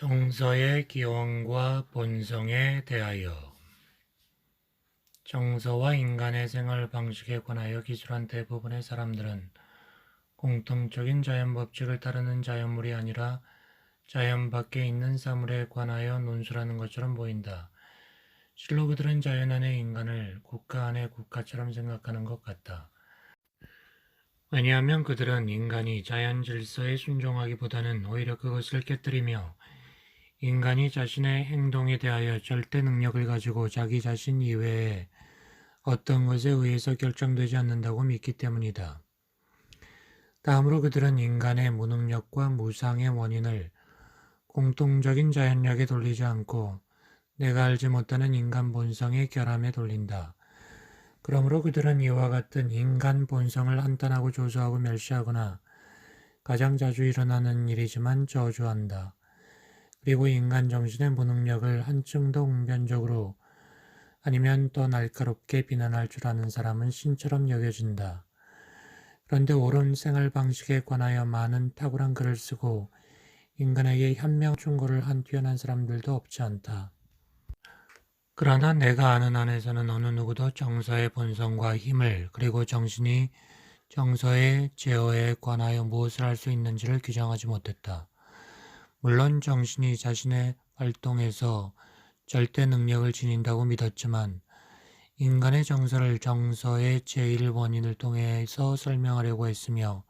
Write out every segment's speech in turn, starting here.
정서의 기원과 본성에 대하여. 정서와 인간의 생활 방식에 관하여 기술한 대부분의 사람들은 공통적인 자연 법칙을 따르는 자연물이 아니라 자연 밖에 있는 사물에 관하여 논술하는 것처럼 보인다. 실로 그들은 자연 안의 인간을 국가 안의 국가처럼 생각하는 것 같다. 왜냐하면 그들은 인간이 자연 질서에 순종하기보다는 오히려 그것을 깨뜨리며 인간이 자신의 행동에 대하여 절대 능력을 가지고 자기 자신 이외에 어떤 것에 의해서 결정되지 않는다고 믿기 때문이다. 다음으로 그들은 인간의 무능력과 무상의 원인을 공통적인 자연력에 돌리지 않고 내가 알지 못하는 인간 본성의 결함에 돌린다. 그러므로 그들은 이와 같은 인간 본성을 한탄하고 조소하고 멸시하거나 가장 자주 일어나는 일이지만 저주한다. 그리고 인간 정신의 무능력을 한층 더 웅변적으로 아니면 더 날카롭게 비난할 줄 아는 사람은 신처럼 여겨진다. 그런데 옳은 생활 방식에 관하여 많은 탁월한 글을 쓰고 인간에게 현명 충고를 한 뛰어난 사람들도 없지 않다. 그러나 내가 아는 안에서는 어느 누구도 정서의 본성과 힘을 그리고 정신이 정서의 제어에 관하여 무엇을 할 수 있는지를 규정하지 못했다. 물론 정신이 자신의 활동에서 절대 능력을 지닌다고 믿었지만 인간의 정서를 정서의 제1원인을 통해서 설명하려고 했으며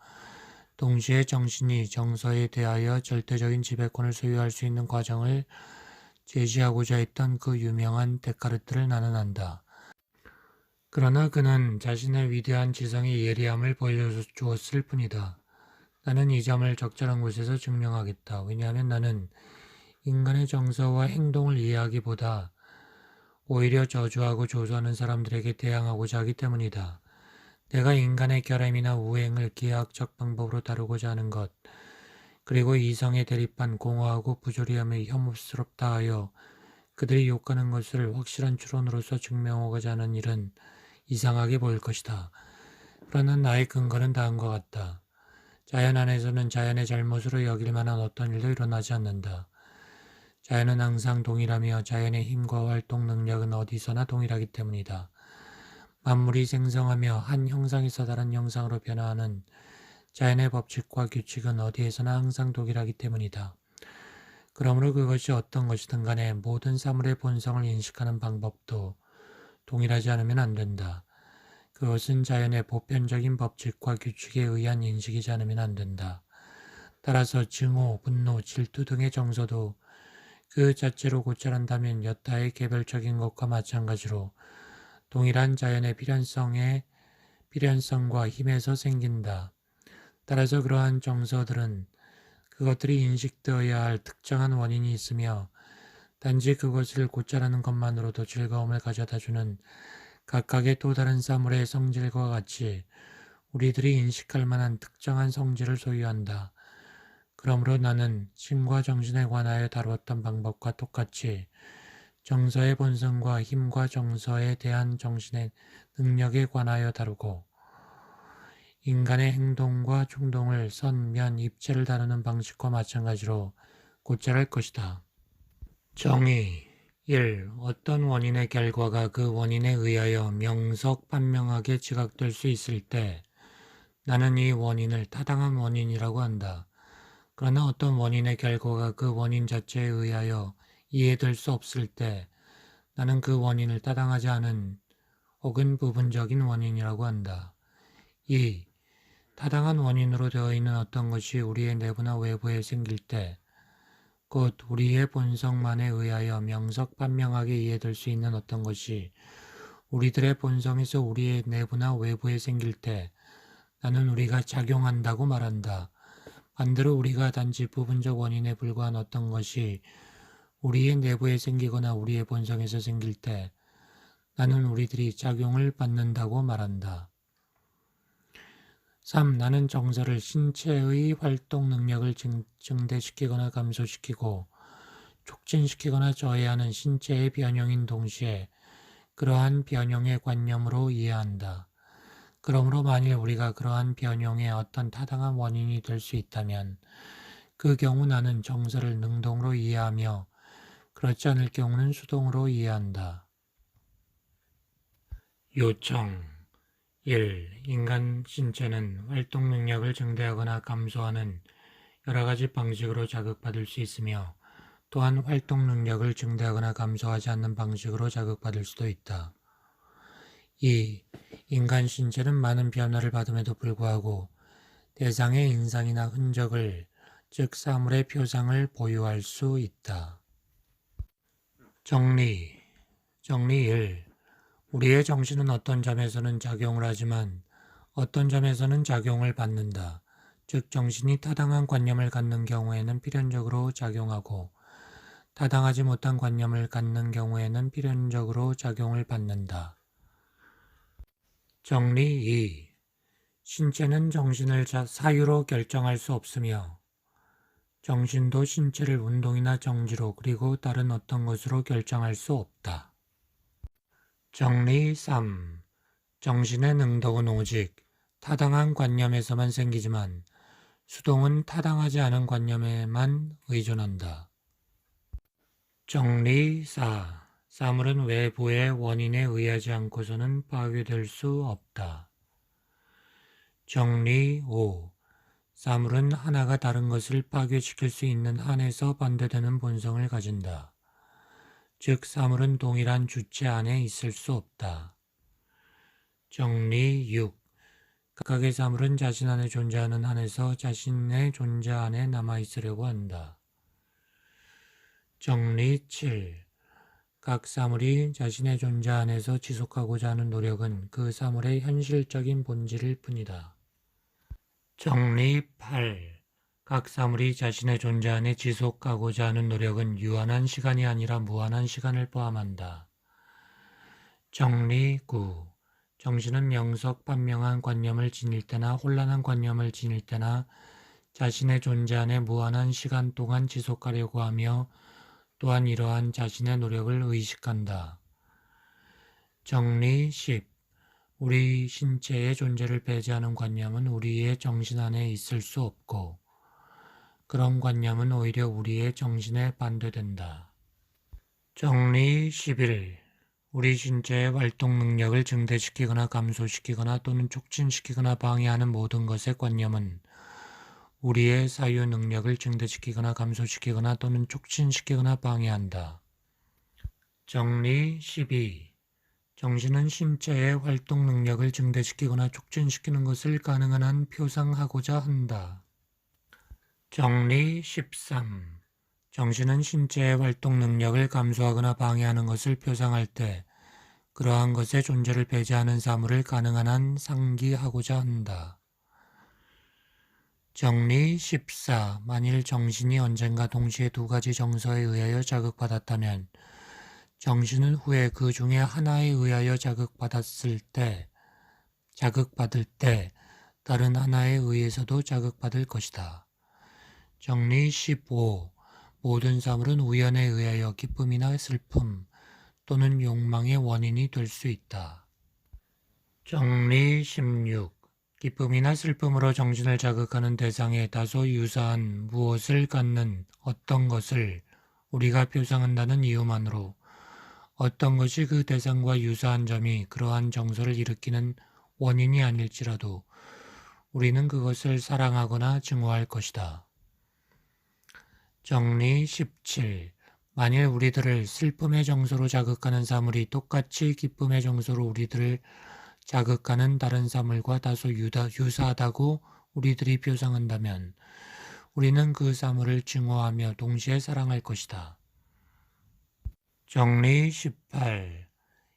동시에 정신이 정서에 대하여 절대적인 지배권을 소유할 수 있는 과정을 제시하고자 했던 그 유명한 데카르트를 나는 안다. 그러나 그는 자신의 위대한 지성의 예리함을 보여주었을 뿐이다. 나는 이 점을 적절한 곳에서 증명하겠다. 왜냐하면 나는 인간의 정서와 행동을 이해하기보다 오히려 저주하고 조소하는 사람들에게 대항하고자 하기 때문이다. 내가 인간의 결함이나 우행을 기하학적 방법으로 다루고자 하는 것, 그리고 이성의 대립한 공허하고 부조리함에 혐오스럽다 하여 그들이 욕하는 것을 확실한 추론으로서 증명하고자 하는 일은 이상하게 보일 것이다. 그러나 나의 근거는 다음과 같다. 자연 안에서는 자연의 잘못으로 여길 만한 어떤 일도 일어나지 않는다. 자연은 항상 동일하며 자연의 힘과 활동 능력은 어디서나 동일하기 때문이다. 만물이 생성하며 한 형상에서 다른 형상으로 변화하는 자연의 법칙과 규칙은 어디에서나 항상 동일하기 때문이다. 그러므로 그것이 어떤 것이든 간에 모든 사물의 본성을 인식하는 방법도 동일하지 않으면 안 된다. 그것은 자연의 보편적인 법칙과 규칙에 의한 인식이지 않으면 안 된다. 따라서 증오, 분노, 질투 등의 정서도 그 자체로 고찰한다면 여타의 개별적인 것과 마찬가지로 동일한 자연의 필연성과 힘에서 생긴다. 따라서 그러한 정서들은 그것들이 인식되어야 할 특정한 원인이 있으며 단지 그것을 고찰하는 것만으로도 즐거움을 가져다주는 각각의 또 다른 사물의 성질과 같이 우리들이 인식할 만한 특정한 성질을 소유한다. 그러므로 나는 심과 정신에 관하여 다루었던 방법과 똑같이 정서의 본성과 힘과 정서에 대한 정신의 능력에 관하여 다루고 인간의 행동과 충동을 선, 면, 입체를 다루는 방식과 마찬가지로 고찰할 것이다. 정의 1. 어떤 원인의 결과가 그 원인에 의하여 명석반명하게 지각될 수 있을 때 나는 이 원인을 타당한 원인이라고 한다. 그러나 어떤 원인의 결과가 그 원인 자체에 의하여 이해될 수 없을 때 나는 그 원인을 타당하지 않은 혹은 부분적인 원인이라고 한다. 2. 타당한 원인으로 되어 있는 어떤 것이 우리의 내부나 외부에 생길 때, 곧 우리의 본성만에 의하여 명석반명하게 이해될 수 있는 어떤 것이 우리들의 본성에서 우리의 내부나 외부에 생길 때 나는 우리가 작용한다고 말한다. 반대로 우리가 단지 부분적 원인에 불과한 어떤 것이 우리의 내부에 생기거나 우리의 본성에서 생길 때 나는 우리들이 작용을 받는다고 말한다. 3. 나는 정서를 신체의 활동 능력을 증대시키거나 감소시키고 촉진시키거나 저해하는 신체의 변형인 동시에 그러한 변형의 관념으로 이해한다. 그러므로 만일 우리가 그러한 변형의 어떤 타당한 원인이 될 수 있다면 그 경우 나는 정서를 능동으로 이해하며 그렇지 않을 경우는 수동으로 이해한다. 요청 1. 인간 신체는 활동 능력을 증대하거나 감소하는 여러 가지 방식으로 자극받을 수 있으며 또한 활동 능력을 증대하거나 감소하지 않는 방식으로 자극받을 수도 있다. 2. 인간 신체는 많은 변화를 받음에도 불구하고 대상의 인상이나 흔적을, 즉 사물의 표상을 보유할 수 있다. 정리 1. 우리의 정신은 어떤 점에서는 작용을 하지만 어떤 점에서는 작용을 받는다. 즉 정신이 타당한 관념을 갖는 경우에는 필연적으로 작용하고 타당하지 못한 관념을 갖는 경우에는 필연적으로 작용을 받는다. 정리 2. 신체는 정신을 사유로 결정할 수 없으며 정신도 신체를 운동이나 정지로 그리고 다른 어떤 것으로 결정할 수 없다. 정리 3. 정신의 능동은 오직 타당한 관념에서만 생기지만 수동은 타당하지 않은 관념에만 의존한다. 정리 4. 사물은 외부의 원인에 의하지 않고서는 파괴될 수 없다. 정리 5. 사물은 하나가 다른 것을 파괴시킬 수 있는 한에서 반대되는 본성을 가진다. 즉 사물은 동일한 주체 안에 있을 수 없다. 정리 6. 각각의 사물은 자신 안에 존재하는 한에서 자신의 존재 안에 남아있으려고 한다. 정리 7. 각 사물이 자신의 존재 안에서 지속하고자 하는 노력은 그 사물의 현실적인 본질일 뿐이다. 정리 8. 각 사물이 자신의 존재 안에 지속하고자 하는 노력은 유한한 시간이 아니라 무한한 시간을 포함한다. 정리 9. 정신은 명석반명한 관념을 지닐 때나 혼란한 관념을 지닐 때나 자신의 존재 안에 무한한 시간 동안 지속하려고 하며 또한 이러한 자신의 노력을 의식한다. 정리 10. 우리 신체의 존재를 배제하는 관념은 우리의 정신 안에 있을 수 없고 그런 관념은 오히려 우리의 정신에 반대된다. 정리 11. 우리 신체의 활동 능력을 증대시키거나 감소시키거나 또는 촉진시키거나 방해하는 모든 것의 관념은 우리의 사유 능력을 증대시키거나 감소시키거나 또는 촉진시키거나 방해한다. 정리 12. 정신은 신체의 활동 능력을 증대시키거나 촉진시키는 것을 가능한 한 표상하고자 한다. 정리 13. 정신은 신체의 활동 능력을 감소하거나 방해하는 것을 표상할 때 그러한 것의 존재를 배제하는 사물을 가능한 한 상기하고자 한다. 정리 14. 만일 정신이 언젠가 동시에 두 가지 정서에 의하여 자극받았다면 정신은 후에 그 중에 하나에 의하여 자극받을 때 다른 하나에 의해서도 자극받을 것이다. 정리 15. 모든 사물은 우연에 의하여 기쁨이나 슬픔 또는 욕망의 원인이 될 수 있다. 정리 16. 기쁨이나 슬픔으로 정신을 자극하는 대상에 다소 유사한 무엇을 갖는 어떤 것을 우리가 표상한다는 이유만으로 어떤 것이 그 대상과 유사한 점이 그러한 정서를 일으키는 원인이 아닐지라도 우리는 그것을 사랑하거나 증오할 것이다. 정리 17. 만일 우리들을 슬픔의 정서로 자극하는 사물이 똑같이 기쁨의 정서로 우리들을 자극하는 다른 사물과 다소 유사하다고 우리들이 표상한다면 우리는 그 사물을 증오하며 동시에 사랑할 것이다. 정리 18.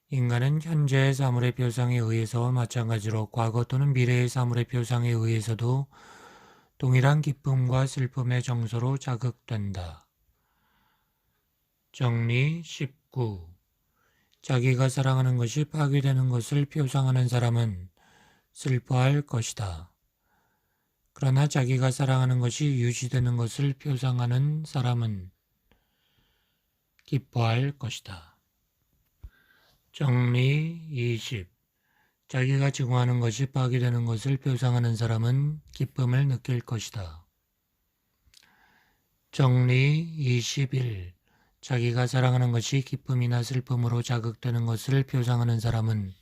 인간은 현재의 사물의 표상에 의해서와 마찬가지로 과거 또는 미래의 사물의 표상에 의해서도 동일한 기쁨과 슬픔의 정서로 자극된다. 정리 19. 자기가 사랑하는 것이 파괴되는 것을 표상하는 사람은 슬퍼할 것이다. 그러나 자기가 사랑하는 것이 유지되는 것을 표상하는 사람은 기뻐할 것이다. 정리 20. 자기가 증오하는 것이 파괴되는 것을 표상하는 사람은 기쁨을 느낄 것이다. 정리 21. 자기가 사랑하는 것이 기쁨이나 슬픔으로 자극되는 것을 표상하는 사람은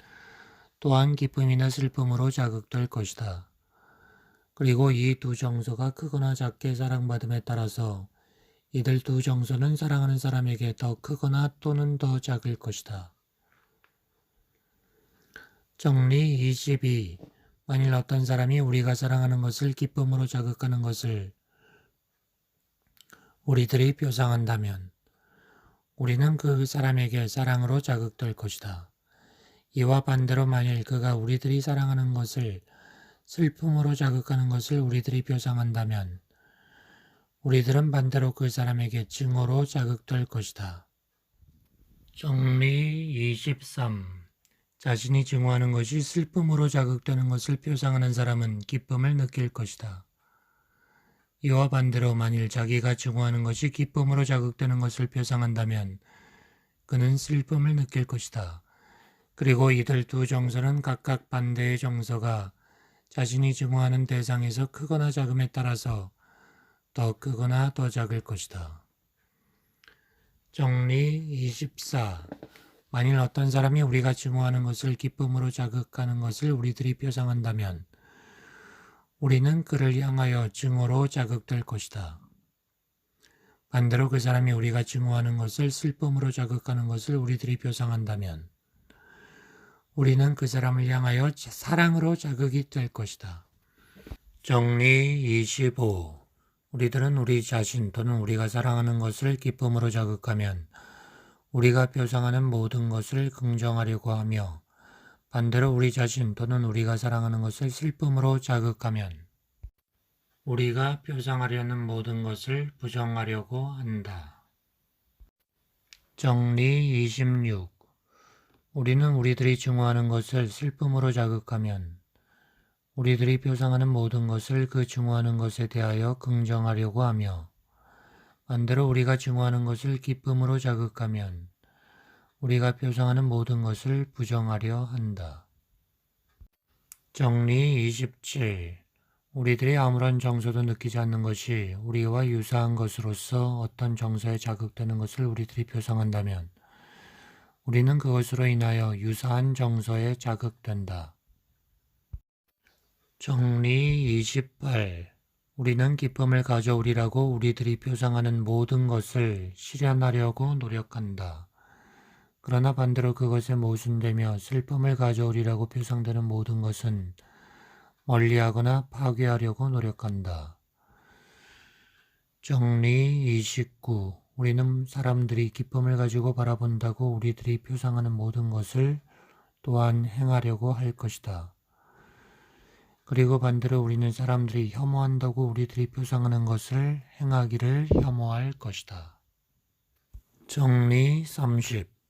또한 기쁨이나 슬픔으로 자극될 것이다. 그리고 이 두 정서가 크거나 작게 사랑받음에 따라서 이들 두 정서는 사랑하는 사람에게 더 크거나 또는 더 작을 것이다. 정리 22. 만일 어떤 사람이 우리가 사랑하는 것을 기쁨으로 자극하는 것을 우리들이 표상한다면 우리는 그 사람에게 사랑으로 자극될 것이다. 이와 반대로 만일 그가 우리들이 사랑하는 것을 슬픔으로 자극하는 것을 우리들이 표상한다면 우리들은 반대로 그 사람에게 증오로 자극될 것이다. 정리 23. 자신이 증오하는 것이 슬픔으로 자극되는 것을 표상하는 사람은 기쁨을 느낄 것이다. 이와 반대로 만일 자기가 증오하는 것이 기쁨으로 자극되는 것을 표상한다면 그는 슬픔을 느낄 것이다. 그리고 이들 두 정서는 각각 반대의 정서가 자신이 증오하는 대상에서 크거나 작음에 따라서 더 크거나 더 작을 것이다. 정리 24. 만일 어떤 사람이 우리가 증오하는 것을 기쁨으로 자극하는 것을 우리들이 표상한다면 우리는 그를 향하여 증오로 자극될 것이다. 반대로 그 사람이 우리가 증오하는 것을 슬픔으로 자극하는 것을 우리들이 표상한다면 우리는 그 사람을 향하여 사랑으로 자극이 될 것이다. 정리 25. 우리들은 우리 자신 또는 우리가 사랑하는 것을 기쁨으로 자극하면 우리가 표상하는 모든 것을 긍정하려고 하며 반대로 우리 자신 또는 우리가 사랑하는 것을 슬픔으로 자극하면 우리가 표상하려는 모든 것을 부정하려고 한다. 정리 26. 우리는 우리들이 증오하는 것을 슬픔으로 자극하면 우리들이 표상하는 모든 것을 그 증오하는 것에 대하여 긍정하려고 하며 반대로 우리가 증오하는 것을 기쁨으로 자극하면 우리가 표상하는 모든 것을 부정하려 한다. 정리 27. 우리들이 아무런 정서도 느끼지 않는 것이 우리와 유사한 것으로서 어떤 정서에 자극되는 것을 우리들이 표상한다면 우리는 그것으로 인하여 유사한 정서에 자극된다. 정리 28. 우리는 기쁨을 가져오리라고 우리들이 표상하는 모든 것을 실현하려고 노력한다. 그러나 반대로 그것에 모순되며 슬픔을 가져오리라고 표상되는 모든 것은 멀리하거나 파괴하려고 노력한다. 정리 29. 우리는 사람들이 기쁨을 가지고 바라본다고 우리들이 표상하는 모든 것을 또한 행하려고 할 것이다. 그리고 반대로 우리는 사람들이 혐오한다고 우리들이 표상하는 것을 행하기를 혐오할 것이다. 정리 30.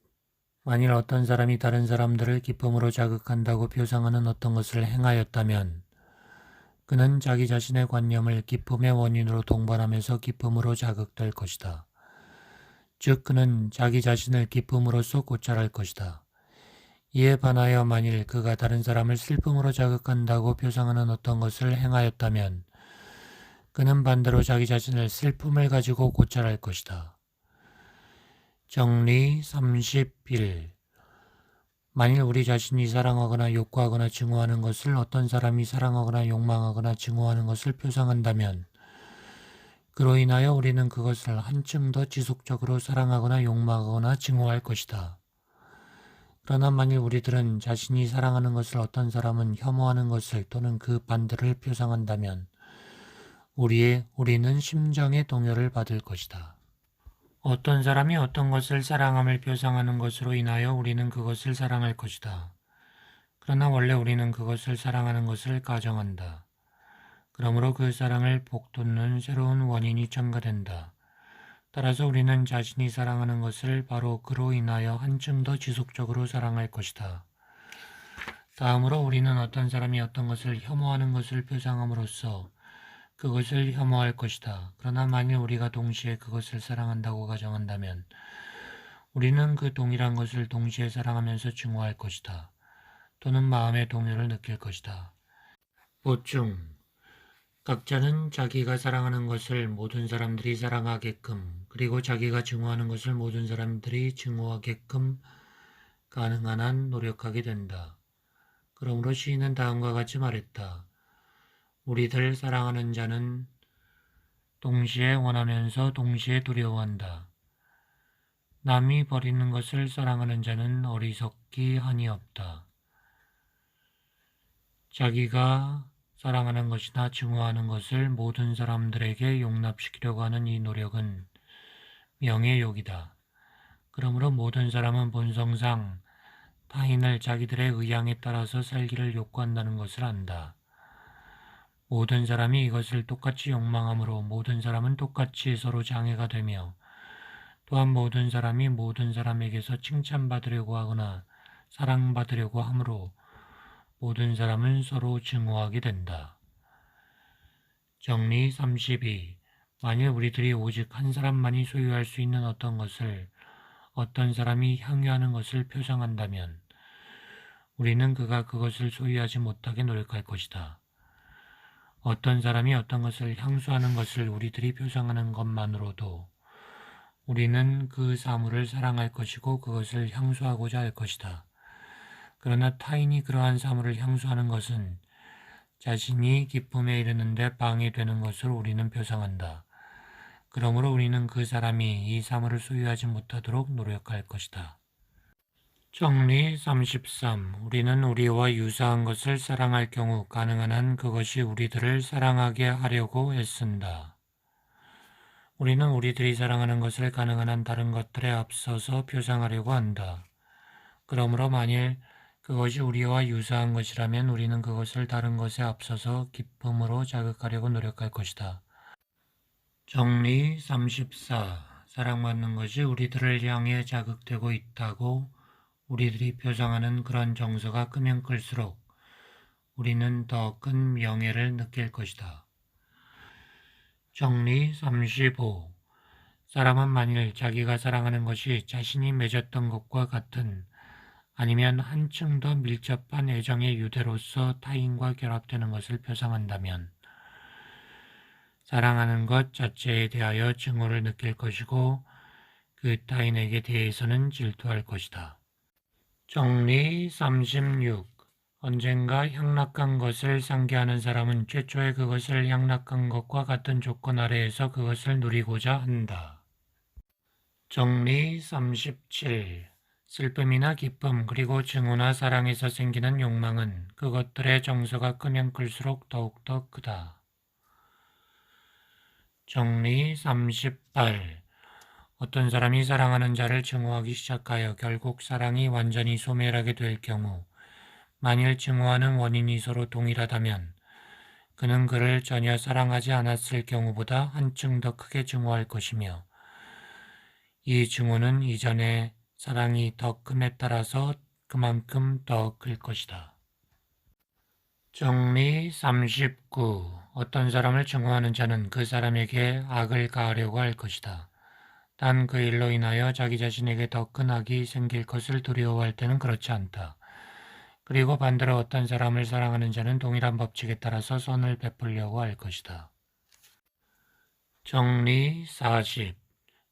만일 어떤 사람이 다른 사람들을 기쁨으로 자극한다고 표상하는 어떤 것을 행하였다면 그는 자기 자신의 관념을 기쁨의 원인으로 동반하면서 기쁨으로 자극될 것이다. 즉 그는 자기 자신을 기쁨으로써 고찰할 것이다. 이에 반하여 만일 그가 다른 사람을 슬픔으로 자극한다고 표상하는 어떤 것을 행하였다면 그는 반대로 자기 자신을 슬픔을 가지고 고찰할 것이다. 정리 31. 만일 우리 자신이 사랑하거나 욕구하거나 증오하는 것을 어떤 사람이 사랑하거나 욕망하거나 증오하는 것을 표상한다면 그로 인하여 우리는 그것을 한층 더 지속적으로 사랑하거나 욕망하거나 증오할 것이다. 그러나 만일 우리들은 자신이 사랑하는 것을 어떤 사람은 혐오하는 것을 또는 그 반대를 표상한다면 우리는 심정의 동요를 받을 것이다. 어떤 사람이 어떤 것을 사랑함을 표상하는 것으로 인하여 우리는 그것을 사랑할 것이다. 그러나 원래 우리는 그것을 사랑하는 것을 가정한다. 그러므로 그 사랑을 북돋는 새로운 원인이 첨가된다. 따라서 우리는 자신이 사랑하는 것을 바로 그로 인하여 한층 더 지속적으로 사랑할 것이다. 다음으로 우리는 어떤 사람이 어떤 것을 혐오하는 것을 표상함으로써 그것을 혐오할 것이다. 그러나 만일 우리가 동시에 그것을 사랑한다고 가정한다면 우리는 그 동일한 것을 동시에 사랑하면서 증오할 것이다. 또는 마음의 동요를 느낄 것이다. 보충. 각자는 자기가 사랑하는 것을 모든 사람들이 사랑하게끔, 그리고 자기가 증오하는 것을 모든 사람들이 증오하게끔 가능한 한 노력하게 된다. 그러므로 시인은 다음과 같이 말했다. 우리들 사랑하는 자는 동시에 원하면서 동시에 두려워한다. 남이 버리는 것을 사랑하는 자는 어리석기 한이 없다. 자기가 사랑하는 것이나 증오하는 것을 모든 사람들에게 용납시키려고 하는 이 노력은 명예욕이다. 그러므로 모든 사람은 본성상 타인을 자기들의 의향에 따라서 살기를 욕구한다는 것을 안다. 모든 사람이 이것을 똑같이 욕망하므로 모든 사람은 똑같이 서로 장애가 되며 또한 모든 사람이 모든 사람에게서 칭찬받으려고 하거나 사랑받으려고 하므로 모든 사람은 서로 증오하게 된다. 정리 32. 만일 우리들이 오직 한 사람만이 소유할 수 있는 어떤 것을 어떤 사람이 향유하는 것을 표상한다면 우리는 그가 그것을 소유하지 못하게 노력할 것이다. 어떤 사람이 어떤 것을 향수하는 것을 우리들이 표상하는 것만으로도 우리는 그 사물을 사랑할 것이고 그것을 향수하고자 할 것이다. 그러나 타인이 그러한 사물을 향수하는 것은 자신이 기쁨에 이르는데 방해되는 것을 우리는 표상한다. 그러므로 우리는 그 사람이 이 사물을 소유하지 못하도록 노력할 것이다. 정리 33. 우리는 우리와 유사한 것을 사랑할 경우 가능한 한 그것이 우리들을 사랑하게 하려고 애쓴다. 우리는 우리들이 사랑하는 것을 가능한 한 다른 것들에 앞서서 표상하려고 한다. 그러므로 만일 그것이 우리와 유사한 것이라면 우리는 그것을 다른 것에 앞서서 기쁨으로 자극하려고 노력할 것이다. 정리 34. 사랑받는 것이 우리들을 향해 자극되고 있다고 우리들이 표상하는 그런 정서가 크면 클수록 우리는 더 큰 명예를 느낄 것이다. 정리 35. 사람은 만일 자기가 사랑하는 것이 자신이 맺었던 것과 같은 아니면 한층 더 밀접한 애정의 유대로서 타인과 결합되는 것을 표상한다면 사랑하는 것 자체에 대하여 증오를 느낄 것이고 그 타인에게 대해서는 질투할 것이다. 정리 36. 언젠가 향락한 것을 상기하는 사람은 최초에 그것을 향락한 것과 같은 조건 아래에서 그것을 누리고자 한다. 정리 37. 슬픔이나 기쁨 그리고 증오나 사랑에서 생기는 욕망은 그것들의 정서가 크면 클수록 더욱더 크다. 정리 38. 어떤 사람이 사랑하는 자를 증오하기 시작하여 결국 사랑이 완전히 소멸하게 될 경우 만일 증오하는 원인이 서로 동일하다면 그는 그를 전혀 사랑하지 않았을 경우보다 한층 더 크게 증오할 것이며 이 증오는 이전의 사랑이 더 큼에 따라서 그만큼 더 클 것이다. 정리 39. 어떤 사람을 증오하는 자는 그 사람에게 악을 가하려고 할 것이다. 단 그 일로 인하여 자기 자신에게 더 큰 악이 생길 것을 두려워할 때는 그렇지 않다. 그리고 반대로 어떤 사람을 사랑하는 자는 동일한 법칙에 따라서 선을 베풀려고 할 것이다. 정리 40.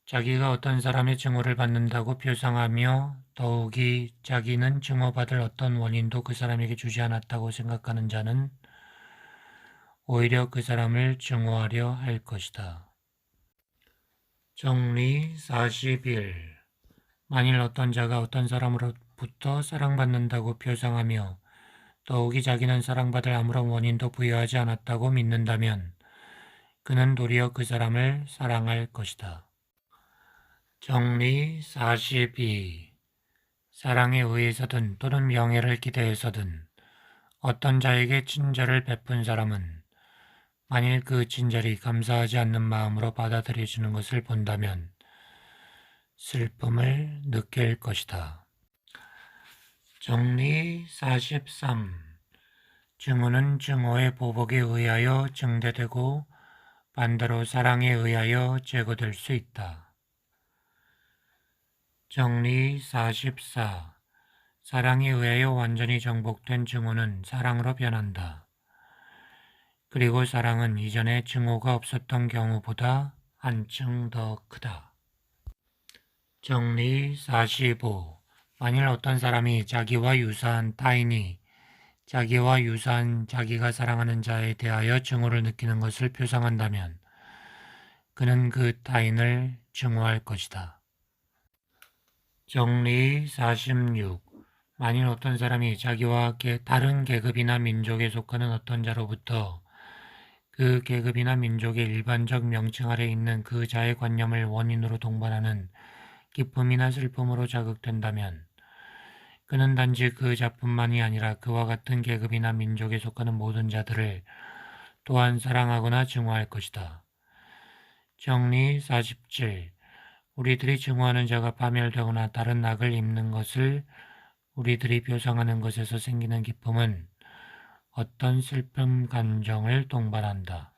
자기가 어떤 사람의 증오를 받는다고 표상하며 더욱이 자기는 증오받을 어떤 원인도 그 사람에게 주지 않았다고 생각하는 자는 오히려 그 사람을 증오하려 할 것이다. 정리 41. 만일 어떤 자가 어떤 사람으로부터 사랑받는다고 표상하며 더욱이 자기는 사랑받을 아무런 원인도 부여하지 않았다고 믿는다면 그는 도리어 그 사람을 사랑할 것이다. 정리 42. 사랑에 의해서든 또는 명예를 기대해서든 어떤 자에게 친절을 베푼 사람은 만일 그 친절이 감사하지 않는 마음으로 받아들여지는 것을 본다면 슬픔을 느낄 것이다. 정리 43. 증오는 증오의 보복에 의하여 증대되고 반대로 사랑에 의하여 제거될 수 있다. 정리 44. 사랑에 의하여 완전히 정복된 증오는 사랑으로 변한다. 그리고 사랑은 이전에 증오가 없었던 경우보다 한층 더 크다. 정리 45. 만일 어떤 사람이 자기와 유사한 타인이 자기와 유사한 자기가 사랑하는 자에 대하여 증오를 느끼는 것을 표상한다면 그는 그 타인을 증오할 것이다. 정리 46. 만일 어떤 사람이 자기와 다른 계급이나 민족에 속하는 어떤 자로부터 그 계급이나 민족의 일반적 명칭 아래 있는 그 자의 관념을 원인으로 동반하는 기쁨이나 슬픔으로 자극된다면 그는 단지 그 자뿐만이 아니라 그와 같은 계급이나 민족에 속하는 모든 자들을 또한 사랑하거나 증오할 것이다. 정리 47. 우리들이 증오하는 자가 파멸되거나 다른 악을 입는 것을 우리들이 표상하는 것에서 생기는 기쁨은 어떤 슬픔 감정을 동반한다.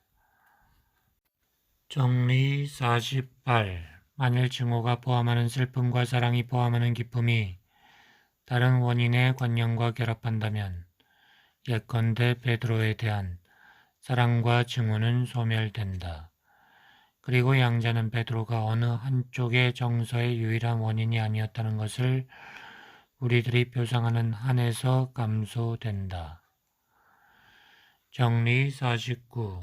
정리 48. 만일 증오가 포함하는 슬픔과 사랑이 포함하는 기쁨이 다른 원인의 관념과 결합한다면 예컨대 베드로에 대한 사랑과 증오는 소멸된다. 그리고 양자는 베드로가 어느 한쪽의 정서의 유일한 원인이 아니었다는 것을 우리들이 표상하는 한에서 감소된다. 정리 49.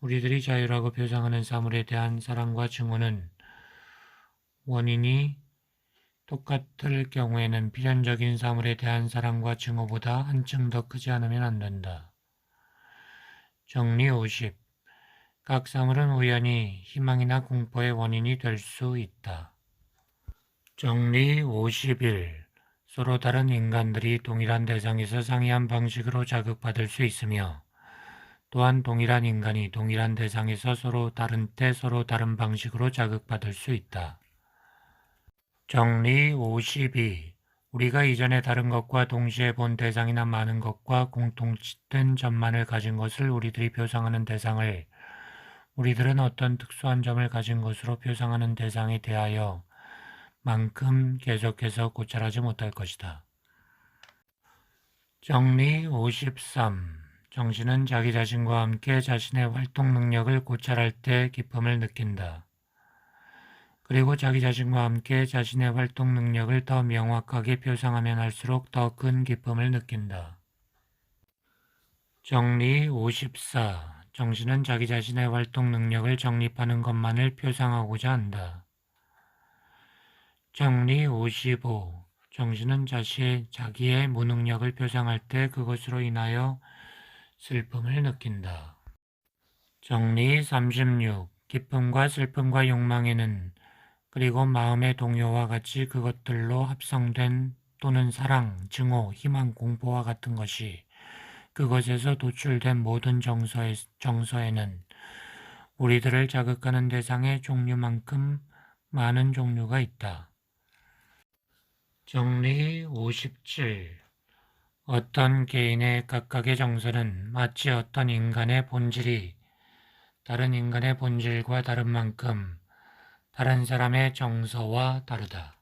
우리들이 자유라고 표상하는 사물에 대한 사랑과 증오는 원인이 똑같을 경우에는 필연적인 사물에 대한 사랑과 증오보다 한층 더 크지 않으면 안 된다. 정리 50. 각 사물은 우연히 희망이나 공포의 원인이 될 수 있다. 정리 51. 서로 다른 인간들이 동일한 대상에서 상이한 방식으로 자극받을 수 있으며 또한 동일한 인간이 동일한 대상에서 서로 다른 때 서로 다른 방식으로 자극받을 수 있다. 정리 52. 우리가 이전에 다른 것과 동시에 본 대상이나 많은 것과 공통된 점만을 가진 것을 우리들이 표상하는 대상을 우리들은 어떤 특수한 점을 가진 것으로 표상하는 대상에 대하여 만큼 계속해서 고찰하지 못할 것이다. 정리 53. 정신은 자기 자신과 함께 자신의 활동 능력을 고찰할 때 기쁨을 느낀다. 그리고 자기 자신과 함께 자신의 활동 능력을 더 명확하게 표상하면 할수록 더 큰 기쁨을 느낀다. 정리 54. 정신은 자기 자신의 활동 능력을 정립하는 것만을 표상하고자 한다. 정리 55. 정신은 자기의 무능력을 표상할 때 그것으로 인하여 슬픔을 느낀다. 정리 36. 기쁨과 슬픔과 욕망에는 그리고 마음의 동요와 같이 그것들로 합성된 또는 사랑, 증오, 희망, 공포와 같은 것이 그것에서 도출된 모든 정서에는 우리들을 자극하는 대상의 종류만큼 많은 종류가 있다. 정리 57. 어떤 개인의 각각의 정서는 마치 어떤 인간의 본질이 다른 인간의 본질과 다른 만큼 다른 사람의 정서와 다르다.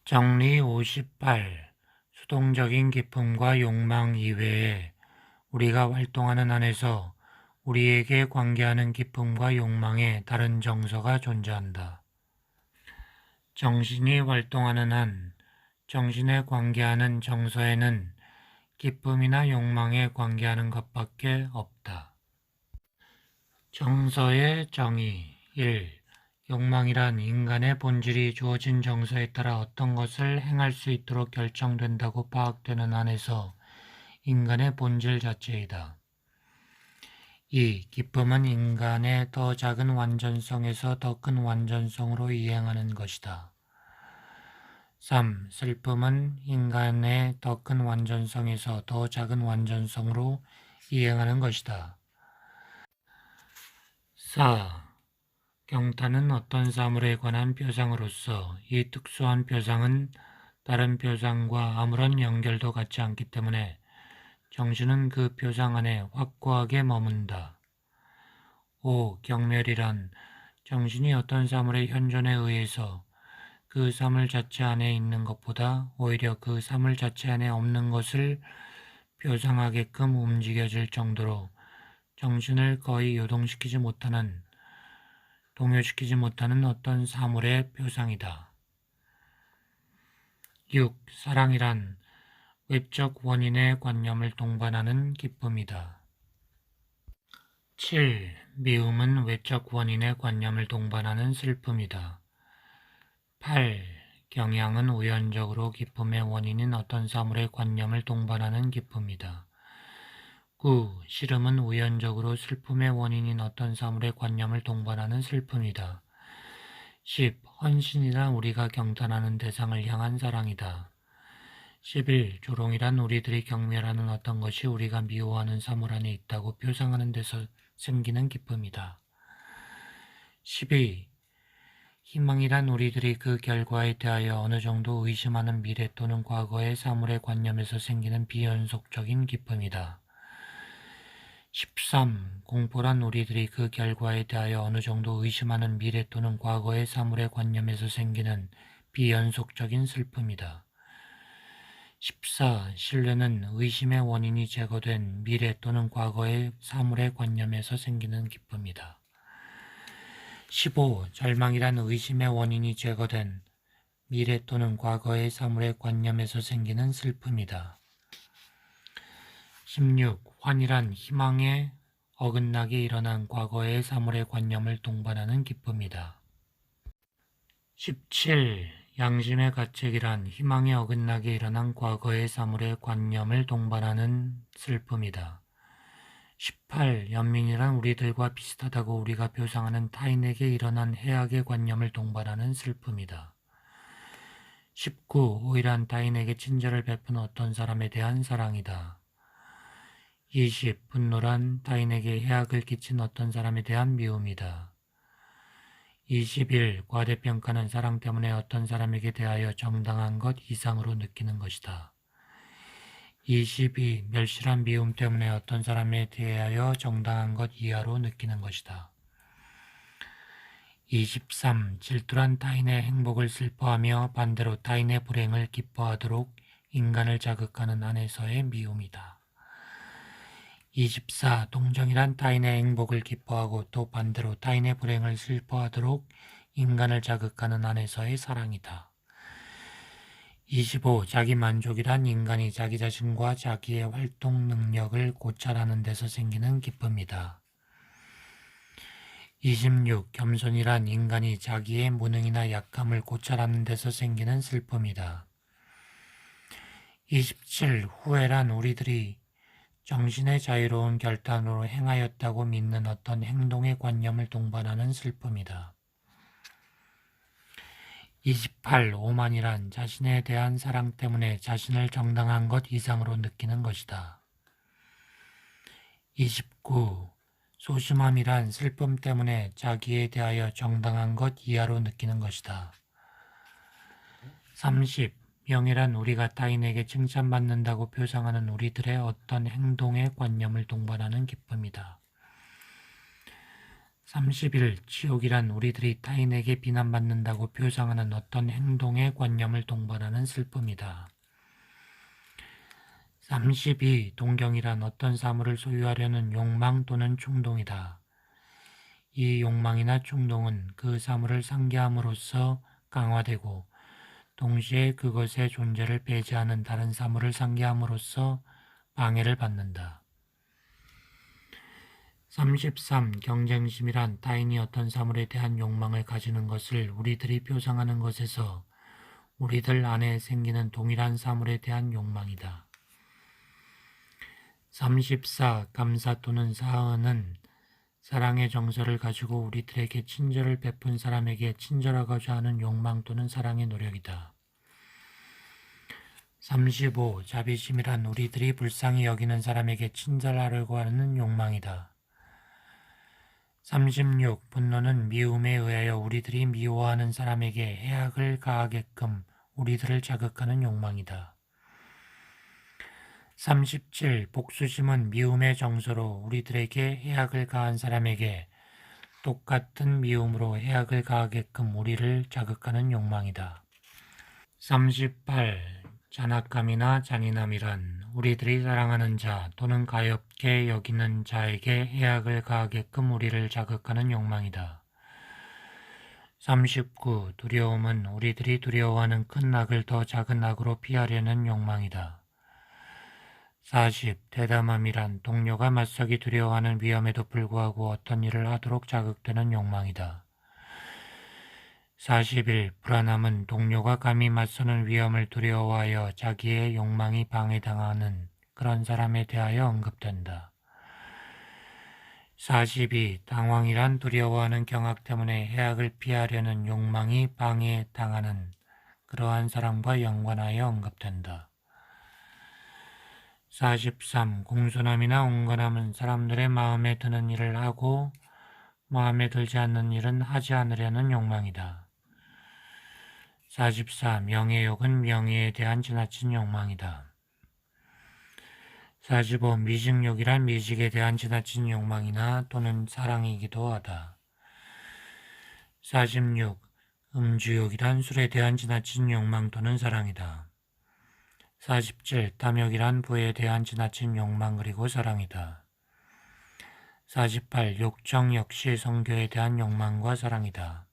정리 58. 수동적인 기쁨과 욕망 이외에 우리가 활동하는 안에서 우리에게 관계하는 기쁨과 욕망에 다른 정서가 존재한다. 정신이 활동하는 한 정신에 관계하는 정서에는 기쁨이나 욕망에 관계하는 것밖에 없다. 정서의 정의 1. 욕망이란 인간의 본질이 주어진 정서에 따라 어떤 것을 행할 수 있도록 결정된다고 파악되는 안에서 인간의 본질 자체이다. 2. 기쁨은 인간의 더 작은 완전성에서 더 큰 완전성으로 이행하는 것이다. 3. 슬픔은 인간의 더 큰 완전성에서 더 작은 완전성으로 이행하는 것이다. 4. 경탄은 어떤 사물에 관한 표상으로서 이 특수한 표상은 다른 표상과 아무런 연결도 갖지 않기 때문에 정신은 그 표상 안에 확고하게 머문다. 5. 경멸이란 정신이 어떤 사물의 현존에 의해서 그 사물 자체 안에 있는 것보다 오히려 그 사물 자체 안에 없는 것을 표상하게끔 움직여질 정도로 정신을 거의 동요시키지 못하는 어떤 사물의 표상이다. 6. 사랑이란 외적 원인의 관념을 동반하는 기쁨이다. 7. 미움은 외적 원인의 관념을 동반하는 슬픔이다. 8. 경향은 우연적으로 기쁨의 원인인 어떤 사물의 관념을 동반하는 기쁨이다. 9. 싫음은 우연적으로 슬픔의 원인인 어떤 사물의 관념을 동반하는 슬픔이다. 10. 헌신이란 우리가 경탄하는 대상을 향한 사랑이다. 11. 조롱이란 우리들이 경멸하는 어떤 것이 우리가 미워하는 사물 안에 있다고 표상하는 데서 생기는 기쁨이다. 12. 희망이란 우리들이 그 결과에 대하여 어느 정도 의심하는 미래 또는 과거의 사물의 관념에서 생기는 비연속적인 기쁨이다. 13. 공포란 우리들이 그 결과에 대하여 어느 정도 의심하는 미래 또는 과거의 사물의 관념에서 생기는 비연속적인 슬픔이다. 14. 신뢰는 의심의 원인이 제거된 미래 또는 과거의 사물의 관념에서 생기는 기쁨이다. 15. 절망이란 의심의 원인이 제거된 미래 또는 과거의 사물의 관념에서 생기는 슬픔이다. 16. 환이란 희망에 어긋나게 일어난 과거의 사물의 관념을 동반하는 기쁨이다. 17. 양심의 가책이란 희망에 어긋나게 일어난 과거의 사물의 관념을 동반하는 슬픔이다. 18. 연민이란 우리들과 비슷하다고 우리가 표상하는 타인에게 일어난 해악의 관념을 동반하는 슬픔이다. 19. 오일한 타인에게 친절을 베푼 어떤 사람에 대한 사랑이다. 20. 분노란 타인에게 해악을 끼친 어떤 사람에 대한 미움이다. 21. 과대평가는 사랑 때문에 어떤 사람에게 대하여 정당한 것 이상으로 느끼는 것이다. 22. 멸실한 미움 때문에 어떤 사람에 대하여 정당한 것 이하로 느끼는 것이다. 23. 질투란 타인의 행복을 슬퍼하며 반대로 타인의 불행을 기뻐하도록 인간을 자극하는 안에서의 미움이다. 24. 동정이란 타인의 행복을 기뻐하고 또 반대로 타인의 불행을 슬퍼하도록 인간을 자극하는 안에서의 사랑이다. 25. 자기만족이란 인간이 자기 자신과 자기의 활동 능력을 고찰하는 데서 생기는 기쁨이다. 26. 겸손이란 인간이 자기의 무능이나 약함을 고찰하는 데서 생기는 슬픔이다. 27. 후회란 우리들이 정신의 자유로운 결단으로 행하였다고 믿는 어떤 행동의 관념을 동반하는 슬픔이다. 28. 오만이란 자신에 대한 사랑 때문에 자신을 정당한 것 이상으로 느끼는 것이다. 29. 소심함이란 슬픔 때문에 자기에 대하여 정당한 것 이하로 느끼는 것이다. 30. 명예란 우리가 타인에게 칭찬받는다고 표상하는 우리들의 어떤 행동의 관념을 동반하는 기쁨이다. 31. 지옥이란 우리들이 타인에게 비난받는다고 표상하는 어떤 행동의 관념을 동반하는 슬픔이다. 32. 동경이란 어떤 사물을 소유하려는 욕망 또는 충동이다. 이 욕망이나 충동은 그 사물을 상기함으로써 강화되고 동시에 그것의 존재를 배제하는 다른 사물을 상기함으로써 방해를 받는다. 33. 경쟁심이란 타인이 어떤 사물에 대한 욕망을 가지는 것을 우리들이 표상하는 것에서 우리들 안에 생기는 동일한 사물에 대한 욕망이다. 34. 감사 또는 사은은 사랑의 정서를 가지고 우리들에게 친절을 베푼 사람에게 친절하고자 하는 욕망 또는 사랑의 노력이다. 35. 자비심이란 우리들이 불쌍히 여기는 사람에게 친절하려고 하는 욕망이다. 36. 분노는 미움에 의하여 우리들이 미워하는 사람에게 해악을 가하게끔 우리들을 자극하는 욕망이다. 37. 복수심은 미움의 정서로 우리들에게 해악을 가한 사람에게 똑같은 미움으로 해악을 가하게끔 우리를 자극하는 욕망이다. 38. 잔악감이나 잔인함이란 우리들이 사랑하는 자 또는 가엾게 여기는 자에게 해악을 가하게끔 우리를 자극하는 욕망이다. 39. 두려움은 우리들이 두려워하는 큰 악을 더 작은 악으로 피하려는 욕망이다. 40. 대담함이란 동료가 맞서기 두려워하는 위험에도 불구하고 어떤 일을 하도록 자극되는 욕망이다. 41. 불안함은 동료가 감히 맞서는 위험을 두려워하여 자기의 욕망이 방해당하는 그런 사람에 대하여 언급된다. 42. 당황이란 두려워하는 경악 때문에 해악을 피하려는 욕망이 방해당하는 그러한 사람과 연관하여 언급된다. 43. 공손함이나 온건함은 사람들의 마음에 드는 일을 하고 마음에 들지 않는 일은 하지 않으려는 욕망이다. 44. 명예욕은 명예에 대한 지나친 욕망이다. 45. 미식욕이란 미식에 대한 지나친 욕망이나 또는 사랑이기도 하다. 46. 음주욕이란 술에 대한 지나친 욕망 또는 사랑이다. 47. 탐욕이란 부에 대한 지나친 욕망 그리고 사랑이다. 48. 욕정 역시 성교에 대한 욕망과 사랑이다.